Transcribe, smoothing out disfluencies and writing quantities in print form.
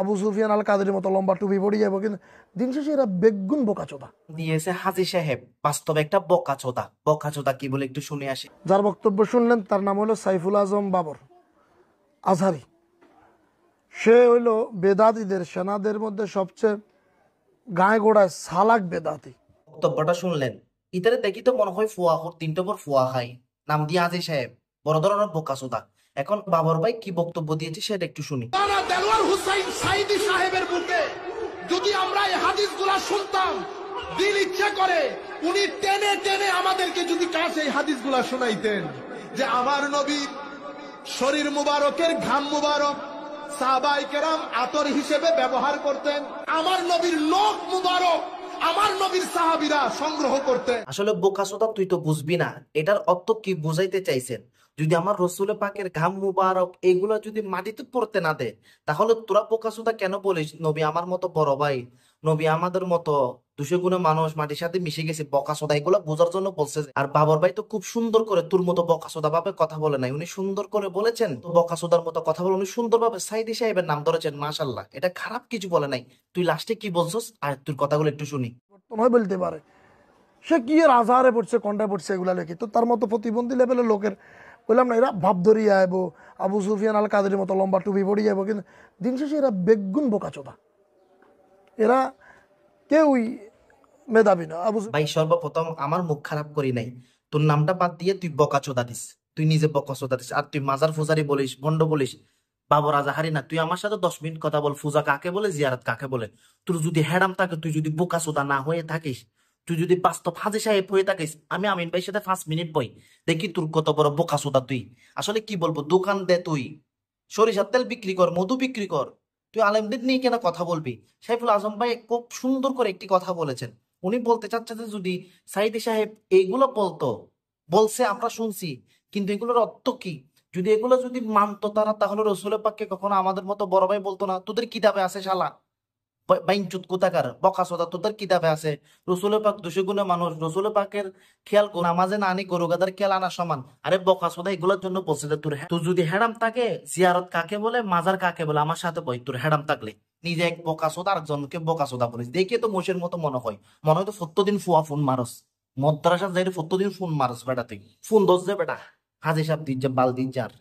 আবু সুফিয়ান আল কাদের মতো লম্বা টুপি পড়ে যাবো, কিন্তু দিন শেষে এরা বেগুন বোকাচোদা দিয়েছে হাজী সাহেব, বাস্তবে একটা বকাচোদা। বকাচোদা কি বলে একটু শুনে আসি। যার বক্তব্য শুনলেন তার নাম হলো সাইফুল আজম বাবর আজহারি। সে হইল বেদাতিদের সেনাদের মধ্যে সবচেয়ে গায়ে গোড়ায় সালাক বেদাতি। বক্তব্যটা শুনলেন, ইতারে দেখি তো মনে হয় ফুয়া তিনটে পর ফুয়া খাই, নাম দিয়ে হাজী সাহেব, বড় ধরনের বকাচোদা। এখন বাবর ভাই কি বক্তব্য দিয়েছে সেটা একটু শুনি। দেলোয়ার হুসাইন সাইদি সাহেবের বুকে যদি আমরা এই হাদিসগুলা শুনতাম, দিল ইচ্ছা করে উনি টেনে টেনে আমাদেরকে যদি কাছে এই হাদিসগুলা শোনাইতেন যে আমার নবীর শরীর মুবারকের ঘাম মুবারক সাহাবায়ে কেরাম আতর হিসেবে ব্যবহার করতেন, আমার নবীর লোক মুবারক আমার নবীর সাহাবীরা সংগ্রহ করতেন। আসলে বকাচোদা তুই তো বুঝবি না, এটার অর্থ কি বুঝাইতে চাইছেন। যদি আমার রসুল পাকের ঘাম মুবারক এগুলা যদি মাটিতে পড়তে না দে, তাহলে তোরা বকাচোদা কেন বলিস নবী আমার মতো বড় ভাই, নবী আমাদের মতো 200 গুণে মানুষ মাটির সাথে মিশে গেছে, বকাচোদা এগুলা বোঝার জন্য বলছে। আর বাবর ভাই তো খুব সুন্দর করে তোর মতো বকাচোদা ভাবে কথা বলে নাই, উনি সুন্দর করে বলেছেন। তো বকাচোদার মতো কথা বলে উনি সুন্দর ভাবে সাইদি সাহেবের নাম ধরেছেন, মাশাআল্লাহ, এটা খারাপ কিছু বলে নাই। তুই লাস্টে কি বলছস আর তোর কথাগুলো একটু শুনি। তোমায় বলতে পারে সে কি এর আজহারে পড়ছে কন্ডায় পড়ছে এগুলা লেখি, তো তার মতো প্রতিবন্ধী লেভেলের লোকের বললাম না এরা ভাব ধরিয়ে আইব, আবু সুফিয়ান আল কাদের মতো লম্বা টুপি পড়ে যাবো, কিন্তু দিন শেষে এরা বেগুন বোকাচোদা, এরা কেউই মেধাবী না। ভাই সর্বপ্রথম আমার মুখ খারাপ করি নাই, তোর নামটা বাদ দিয়ে তুই বকাচোদা দিস, তুই নিজে বকাচোদা দিস। আর তুই মাজার ফুজারি বলিস, ভণ্ড বলিস, বাবর আজাহারি না। তুই আমার সাথে 10 মিনিট কথা বল, ফুজা কাকে বলে, জিয়ারত কাকে বলে। তোর যদি হেডাম থাকে, তুই যদি বোকাচোদা না হয়ে থাকিস, তুই যদি বাস্তব হাজী সাহেব হয়ে থাকিস, আমি আমিন ভাইয়ের সাথে 5 মিনিট বই দেখি তোর কত বড় বোকাচোদা তুই। আসলে কি বলবো, দোকান দে তুই, সরিষার তেল বিক্রি কর, মধু বিক্রি কর, তুই আলেমদের নিয়ে কেন কথা বলবি। সাইফুল আজম ভাই খুব সুন্দর করে একটি কথা বলেছেন। উনি বলতে চাচ্ছেন যে যদি সাইদি সাহেব এইগুলো বলতো, বলছে আমরা শুনছি, কিন্তু এগুলোর অর্থ কি, যদি এগুলো যদি মানতো তারা, তাহলে রসুলের পাককে কখনো আমাদের মতো বড় ভাই বলতো না। তোদের কিতাবে আছে শালা বাইনচুত কোথাকার বকাচোদা, তোদের কিতাবে আছে রসুলের পাক 200 গুণে মানুষ, রসুলের পাকের খেয়াল নামাজে না আনি গরু গাদার খেয়াল আনা সমান। আরে বকাচোদা এগুলোর জন্য বলছে যে তোর যদি হেডাম থাকে, জিয়ারত কাকে বলে, মাজার কাকে বলে, আমার সাথে বই। তোর হেডাম থাকলে নিজে এক বকাচোদা আরেকজনকে বকাচোদা বলিস, দেখে তো মোষের মতো মনে হয়। মনে হয় তো 70 দিন ফুয়া ফোন মারস, মদ্রাসা যাই 70 দিন ফোন মারস বেটা, তুই ফোন দোষ দে বেটা, হাজী সাহেব দিন বাল দিন যার।